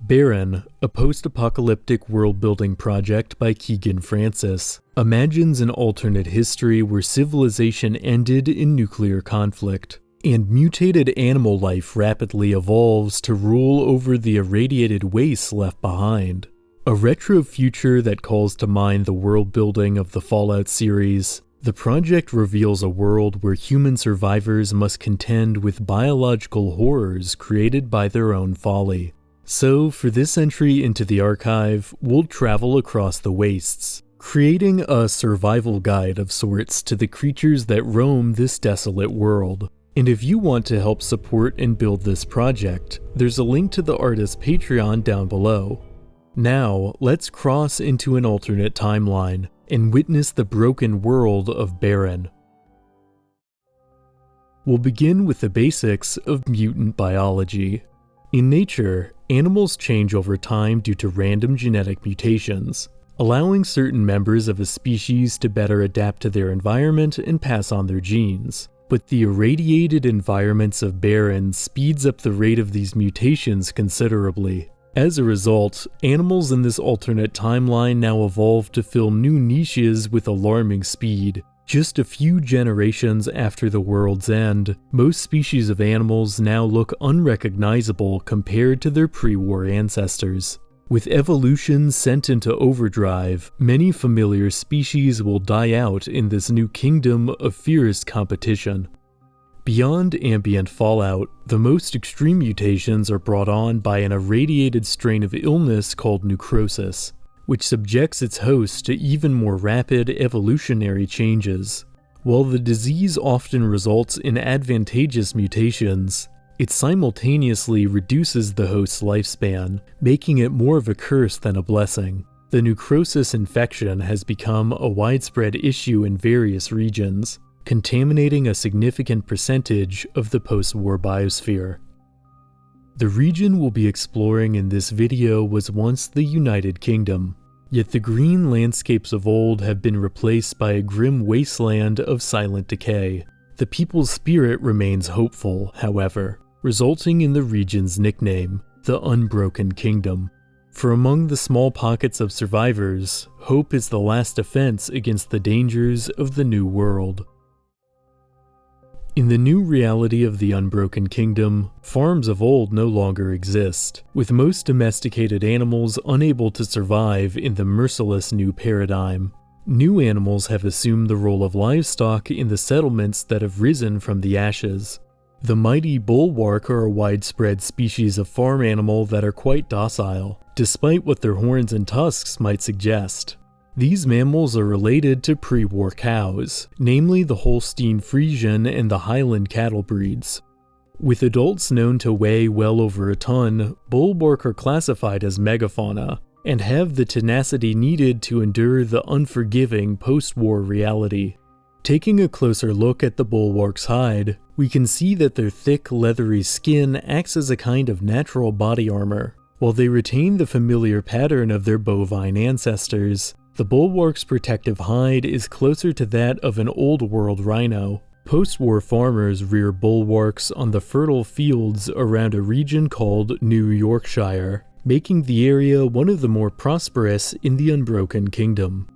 Barren, a post-apocalyptic world-building project by Keegan Francis, imagines an alternate history where civilization ended in nuclear conflict, and mutated animal life rapidly evolves to rule over the irradiated wastes left behind. A retro future that calls to mind the world-building of the Fallout series, the project reveals a world where human survivors must contend with biological horrors created by their own folly. So, for this entry into the archive, we'll travel across the wastes, creating a survival guide of sorts to the creatures that roam this desolate world. And if you want to help support and build this project, there's a link to the artist's Patreon down below. Now, let's cross into an alternate timeline and witness the broken world of Barren. We'll begin with the basics of mutant biology. In nature, animals change over time due to random genetic mutations, allowing certain members of a species to better adapt to their environment and pass on their genes. But the irradiated environments of Barren speeds up the rate of these mutations considerably. As a result, animals in this alternate timeline now evolve to fill new niches with alarming speed. Just a few generations after the world's end, most species of animals now look unrecognizable compared to their pre-war ancestors. With evolution sent into overdrive, many familiar species will die out in this new kingdom of fierce competition. Beyond ambient fallout, the most extreme mutations are brought on by an irradiated strain of illness called necrosis, which subjects its host to even more rapid evolutionary changes. While the disease often results in advantageous mutations, it simultaneously reduces the host's lifespan, making it more of a curse than a blessing. The necrosis infection has become a widespread issue in various regions, contaminating a significant percentage of the post-war biosphere. The region we'll be exploring in this video was once the United Kingdom, yet the green landscapes of old have been replaced by a grim wasteland of silent decay. The people's spirit remains hopeful, however, resulting in the region's nickname, the Unbroken Kingdom. For among the small pockets of survivors, hope is the last defense against the dangers of the New World. In the new reality of the Unbroken Kingdom, farms of old no longer exist, with most domesticated animals unable to survive in the merciless new paradigm. New animals have assumed the role of livestock in the settlements that have risen from the ashes. The mighty bulwark are a widespread species of farm animal that are quite docile, despite what their horns and tusks might suggest. These mammals are related to pre-war cows, namely the Holstein Friesian and the Highland cattle breeds. With adults known to weigh well over a ton, bulwark are classified as megafauna, and have the tenacity needed to endure the unforgiving post-war reality. Taking a closer look at the bulwark's hide, we can see that their thick, leathery skin acts as a kind of natural body armor. While they retain the familiar pattern of their bovine ancestors, the bulwark's protective hide is closer to that of an old-world rhino. Post-war farmers rear bulwarks on the fertile fields around a region called New Yorkshire, making the area one of the more prosperous in the Unbroken Kingdom.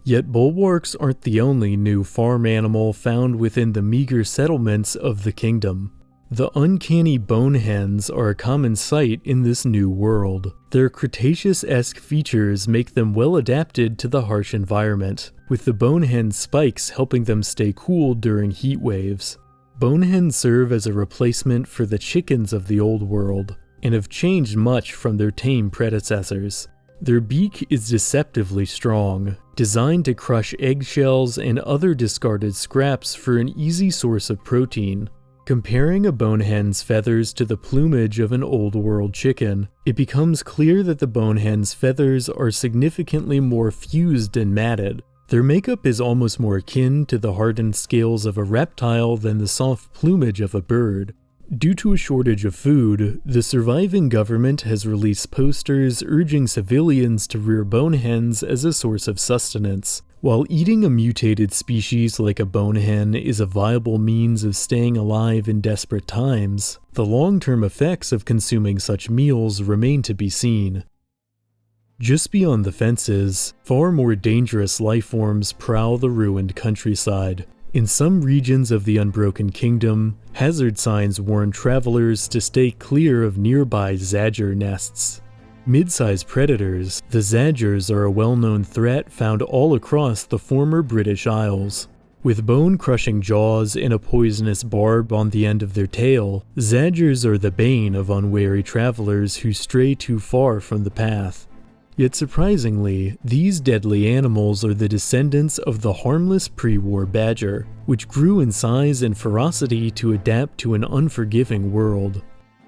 Yet bulwarks aren't the only new farm animal found within the meager settlements of the kingdom. The uncanny bone hens are a common sight in this new world. Their Cretaceous-esque features make them well adapted to the harsh environment, with the bone hen spikes helping them stay cool during heat waves. Bone hens serve as a replacement for the chickens of the old world, and have changed much from their tame predecessors. Their beak is deceptively strong, designed to crush eggshells and other discarded scraps for an easy source of protein. Comparing a bone hen's feathers to the plumage of an old-world chicken, it becomes clear that the bone hen's feathers are significantly more fused and matted. Their makeup is almost more akin to the hardened scales of a reptile than the soft plumage of a bird. Due to a shortage of food, the surviving government has released posters urging civilians to rear bone hens as a source of sustenance, While eating a mutated species like a bonehen is a viable means of staying alive in desperate times, the long-term effects of consuming such meals remain to be seen. Just beyond the fences, far more dangerous life forms prowl the ruined countryside. In some regions of the Unbroken Kingdom, hazard signs warn travelers to stay clear of nearby Zadger nests. Mid-sized predators, the Zadgers are a well-known threat found all across the former British Isles. With bone-crushing jaws and a poisonous barb on the end of their tail, Zadgers are the bane of unwary travelers who stray too far from the path. Yet surprisingly, these deadly animals are the descendants of the harmless pre-war badger, which grew in size and ferocity to adapt to an unforgiving world.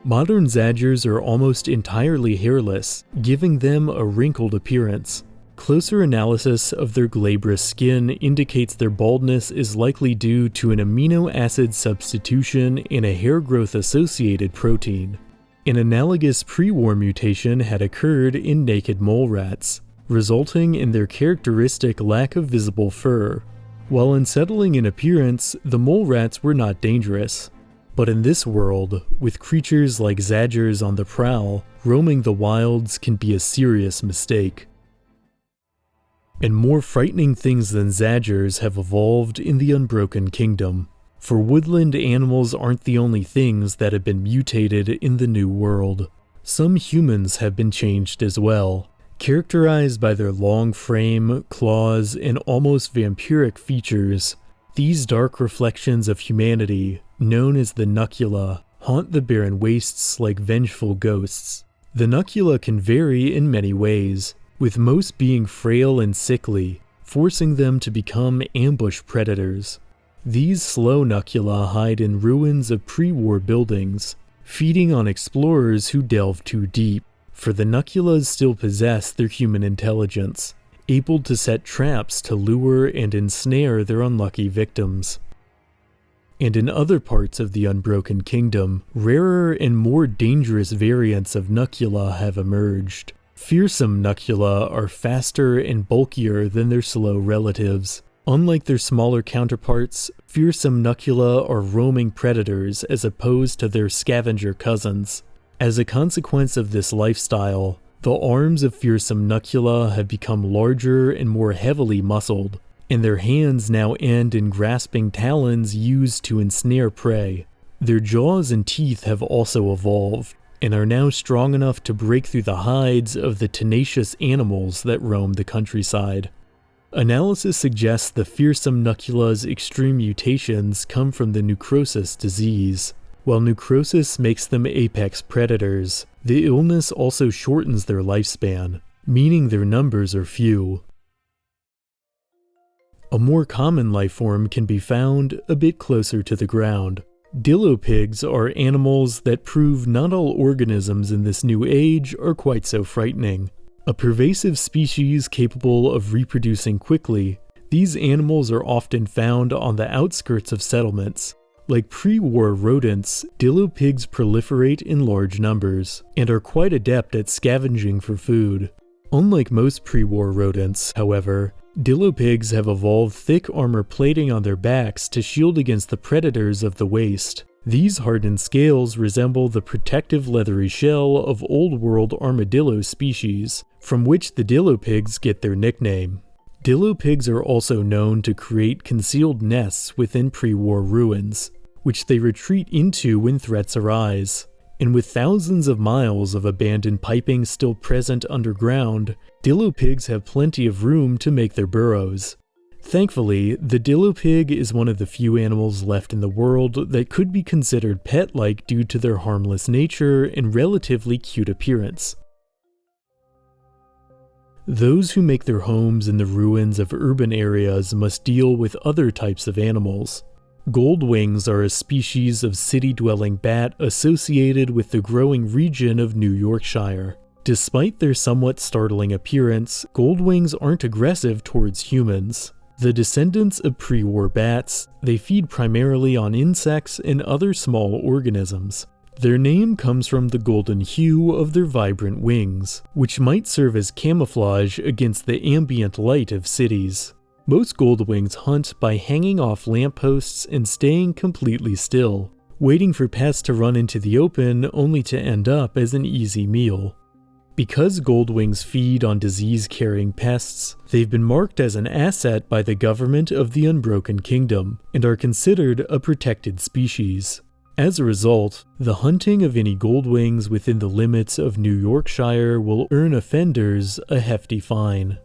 Modern Zadgers are almost entirely hairless, giving them a wrinkled appearance. Closer analysis of their glabrous skin indicates their baldness is likely due to an amino acid substitution in a hair growth-associated protein. An analogous pre-war mutation had occurred in naked mole rats, resulting in their characteristic lack of visible fur. While unsettling in appearance, the mole rats were not dangerous. But in this world, with creatures like Zadgers on the prowl, roaming the wilds can be a serious mistake. And more frightening things than Zadgers have evolved in the Unbroken Kingdom. For woodland animals aren't the only things that have been mutated in the New World. Some humans have been changed as well, characterized by their long frame, claws, and almost vampiric features. These dark reflections of humanity, known as the Nucula, haunt the barren wastes like vengeful ghosts. The Nucula can vary in many ways, with most being frail and sickly, forcing them to become ambush predators. These slow Nucula hide in ruins of pre-war buildings, feeding on explorers who delve too deep, for the Nuculas still possess their human intelligence, able to set traps to lure and ensnare their unlucky victims. And in other parts of the Unbroken Kingdom, rarer and more dangerous variants of Nucula have emerged. Fearsome Nucula are faster and bulkier than their slow relatives. Unlike their smaller counterparts, fearsome Nucula are roaming predators as opposed to their scavenger cousins. As a consequence of this lifestyle, the arms of fearsome Nucula have become larger and more heavily muscled, and their hands now end in grasping talons used to ensnare prey. Their jaws and teeth have also evolved, and are now strong enough to break through the hides of the tenacious animals that roam the countryside. Analysis suggests the fearsome Nucula's extreme mutations come from the necrosis disease. While necrosis makes them apex predators, the illness also shortens their lifespan, meaning their numbers are few. A more common life form can be found a bit closer to the ground. Dillopigs are animals that prove not all organisms in this new age are quite so frightening. A pervasive species capable of reproducing quickly, these animals are often found on the outskirts of settlements. Like pre-war rodents, dillopigs proliferate in large numbers, and are quite adept at scavenging for food. Unlike most pre-war rodents, however, dillopigs have evolved thick armor plating on their backs to shield against the predators of the waste. These hardened scales resemble the protective leathery shell of old-world armadillo species, from which the dillopigs get their nickname. Dillopigs are also known to create concealed nests within pre-war ruins, which they retreat into when threats arise. And with thousands of miles of abandoned piping still present underground, dillopigs have plenty of room to make their burrows. Thankfully, the dillopig is one of the few animals left in the world that could be considered pet-like due to their harmless nature and relatively cute appearance. Those who make their homes in the ruins of urban areas must deal with other types of animals. Goldwings are a species of city-dwelling bat associated with the growing region of New Yorkshire. Despite their somewhat startling appearance, goldwings aren't aggressive towards humans. The descendants of pre-war bats, they feed primarily on insects and other small organisms. Their name comes from the golden hue of their vibrant wings, which might serve as camouflage against the ambient light of cities. Most goldwings hunt by hanging off lampposts and staying completely still, waiting for pests to run into the open only to end up as an easy meal. Because goldwings feed on disease-carrying pests, they've been marked as an asset by the government of the Unbroken Kingdom and are considered a protected species. As a result, the hunting of any goldwings within the limits of New Yorkshire will earn offenders a hefty fine.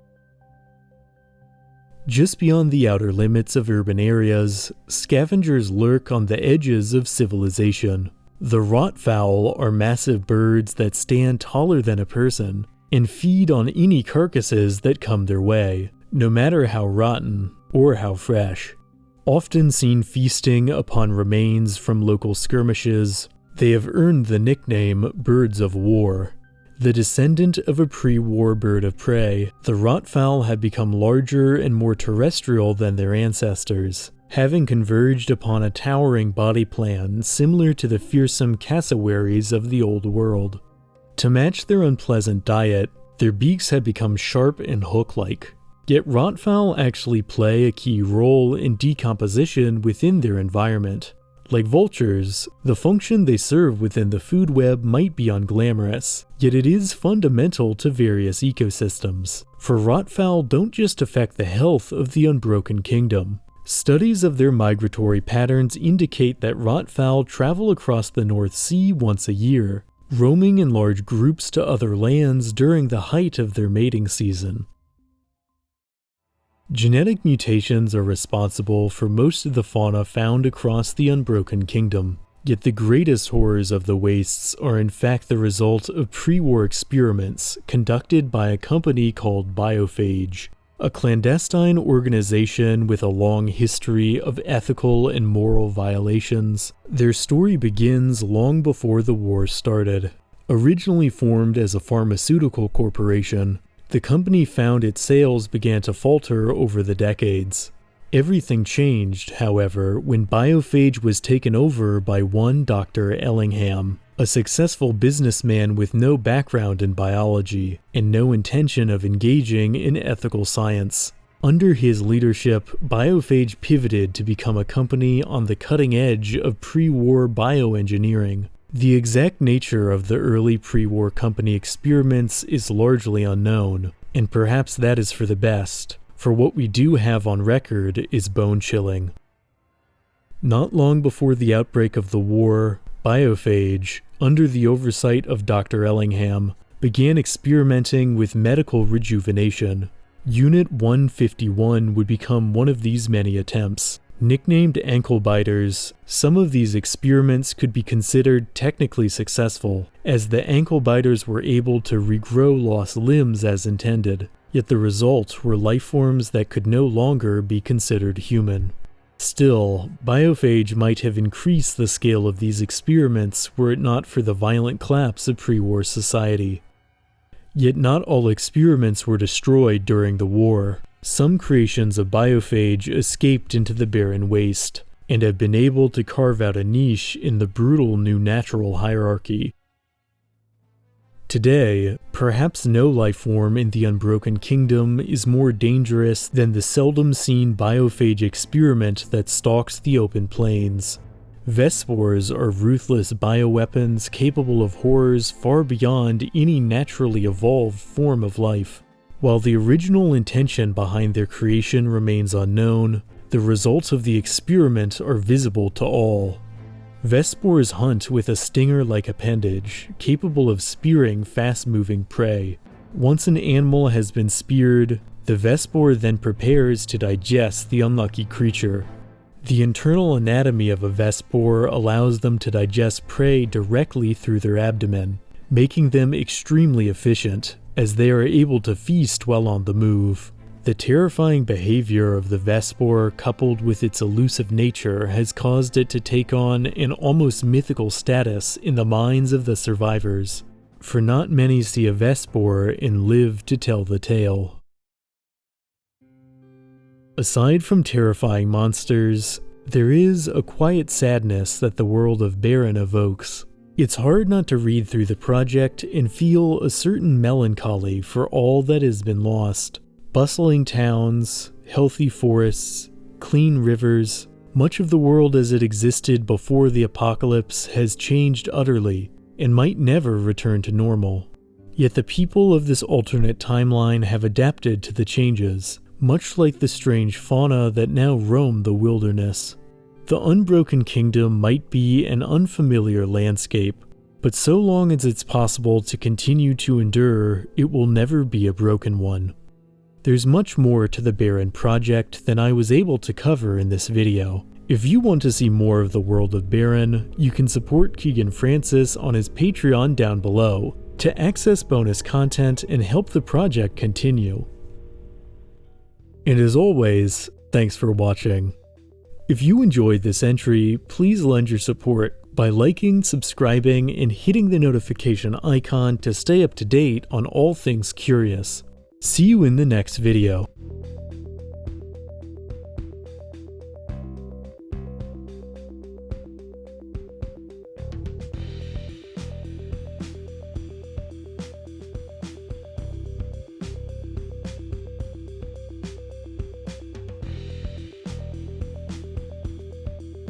Just beyond the outer limits of urban areas, scavengers lurk on the edges of civilization. The rotfowl are massive birds that stand taller than a person and feed on any carcasses that come their way, no matter how rotten or how fresh. Often seen feasting upon remains from local skirmishes, they have earned the nickname birds of war. The descendant of a pre-war bird of prey, the rotfowl have become larger and more terrestrial than their ancestors, having converged upon a towering body plan similar to the fearsome cassowaries of the Old World. To match their unpleasant diet, their beaks have become sharp and hook-like. Yet rotfowl actually play a key role in decomposition within their environment. Like vultures, the function they serve within the food web might be unglamorous, yet it is fundamental to various ecosystems. For rotfowl don't just affect the health of the Unbroken Kingdom. Studies of their migratory patterns indicate that rotfowl travel across the North Sea once a year, roaming in large groups to other lands during the height of their mating season. Genetic mutations are responsible for most of the fauna found across the Unbroken Kingdom, yet the greatest horrors of the wastes are in fact the result of pre-war experiments conducted by a company called Biophage, a clandestine organization with a long history of ethical and moral violations. Their story begins long before the war started. Originally formed as a pharmaceutical corporation, the company found its sales began to falter over the decades. Everything changed, however, when Biophage was taken over by one Dr. Ellingham, a successful businessman with no background in biology and no intention of engaging in ethical science. Under his leadership, Biophage pivoted to become a company on the cutting edge of pre-war bioengineering. The exact nature of the early pre-war company experiments is largely unknown, and perhaps that is for the best, for what we do have on record is bone-chilling. Not long before the outbreak of the war, Biophage, under the oversight of Dr. Ellingham, began experimenting with medical rejuvenation. Unit 151 would become one of these many attempts. Nicknamed ankle biters, some of these experiments could be considered technically successful, as the ankle biters were able to regrow lost limbs as intended, yet the result were lifeforms that could no longer be considered human. Still, Biophage might have increased the scale of these experiments were it not for the violent collapse of pre-war society. Yet not all experiments were destroyed during the war. Some creations of Biophage escaped into the barren waste, and have been able to carve out a niche in the brutal new natural hierarchy. Today, perhaps no life form in the Unbroken Kingdom is more dangerous than the seldom-seen Biophage experiment that stalks the open plains. Vespores are ruthless bioweapons capable of horrors far beyond any naturally evolved form of life. While the original intention behind their creation remains unknown, the results of the experiment are visible to all. Vespores hunt with a stinger-like appendage, capable of spearing fast-moving prey. Once an animal has been speared, the Vespore then prepares to digest the unlucky creature. The internal anatomy of a Vespore allows them to digest prey directly through their abdomen, making them extremely efficient, as they are able to feast while on the move. The terrifying behavior of the Vespore, coupled with its elusive nature, has caused it to take on an almost mythical status in the minds of the survivors, for not many see a Vespore and live to tell the tale. Aside from terrifying monsters, there is a quiet sadness that the world of Baron evokes. It's hard not to read through the project and feel a certain melancholy for all that has been lost. Bustling towns, healthy forests, clean rivers. Much of the world as it existed before the apocalypse has changed utterly and might never return to normal. Yet the people of this alternate timeline have adapted to the changes, much like the strange fauna that now roam the wilderness. The Unbroken Kingdom might be an unfamiliar landscape, but so long as it's possible to continue to endure, it will never be a broken one. There's much more to the Baron project than I was able to cover in this video. If you want to see more of the world of Baron, you can support Keegan Francis on his Patreon down below to access bonus content and help the project continue. And as always, thanks for watching. If you enjoyed this entry, please lend your support by liking, subscribing, and hitting the notification icon to stay up to date on all things curious. See you in the next video.